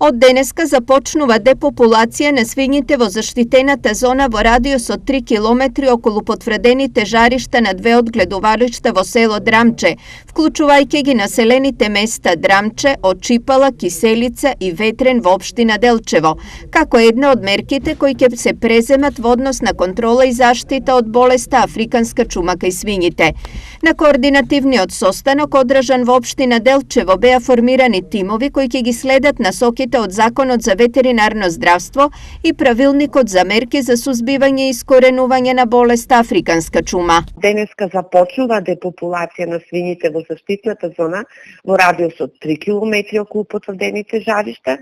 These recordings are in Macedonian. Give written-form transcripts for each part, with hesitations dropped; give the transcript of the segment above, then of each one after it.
Од денеска започнува депопулација на свињите во заштитената зона во радиус од 3 километри околу потврдените жаришта на две од гледувалишта во село Драмче, вклучувајќи ги населените места Драмче, Очипала, Киселица и Ветрен во општина Делчево, како една од мерките кои ќе се преземат во однос на контрола и заштита од болеста африканска чума кај свињите. На координативниот состанок одржан во општина Делчево беа формирани тимови кои ќе ги следат насоките од Законот за ветеринарно здравство и Правилникот за мерки за сузбивање и искоренување на болест африканска чума. Денеска започнува депопулација на свињите во заштитната зона во радиус од 3 км околу потврдените жаришта.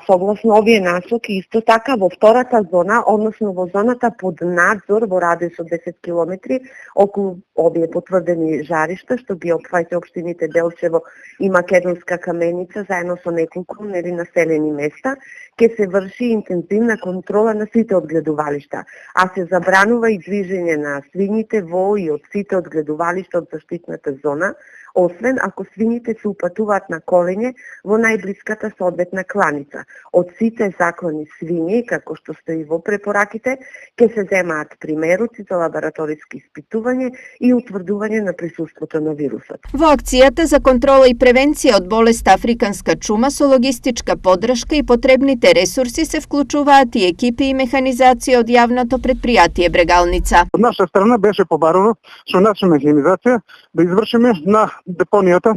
Согласно овие насоки, исто така во втората зона, односно во зоната под надзор во радиус од 10 км околу овие потврдени жаришта, што ги опфаќа општините Делчево и Македонска Каменица, заедно со неколку населени места, ќе се врши интензивна контрола на сите одгледувалишта, а се забранува и движење на свињите во и од сите одгледувалишта од заштитната зона, освен ако свињите се упатуваат на колење во најблиската соодветна кланица. Од сите заклани свињи, како што стои во препораките, ќе се земаат примеруци за лабораториски испитување и утврдување на присуството на вирусот. Во акцијата за контрола и превенција од болест африканска чума со логистичка поддршка и потребните ресурси се вклучуваат и екипи и механизација од јавното предпријатие Брегалница. Од наша страна беше побарано со наша механизација да извршиме на депонијата,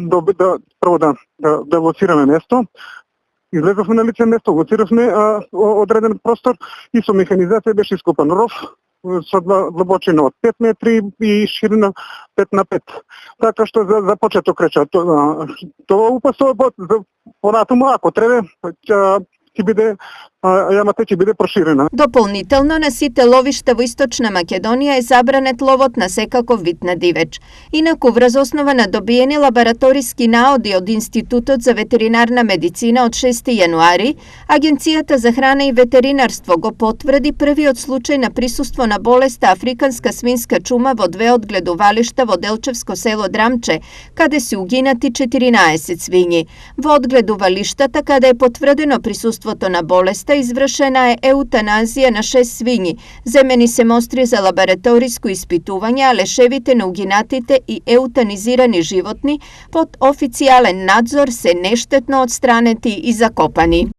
прво да лоцираме место. Излезовме на лице место, лоциравме одреден простор и со механизација беше ископан ров со длабочина од 5 метри и ширина 5 на 5. Така што за почеток рече, тоа упасува понатаму, ако треба, ќе биде јамата ќе биде проширена. Дополнително на сите ловишта во Источна Македонија е забранет ловот на секаков вид на дивеч. Инаку врз основа на добиени лабораториски наоди од Институтот за ветеринарна медицина од 6 јануари, Агенцијата за храна и ветеринарство го потврди првиот случај на присуство на болеста африканска свинска чума во две од гледувалишта во Делчевско село Драмче, каде се угинати 14 свињи. Во одгледувалиштата каде е потврдено присуството на болеста, извршена е еутаназија на 6 свињи, земени се мостри за лабораториско испитување, а лешевите на угинатите и еутанизирани животни под официјален надзор се нештетно одстранети и закопани.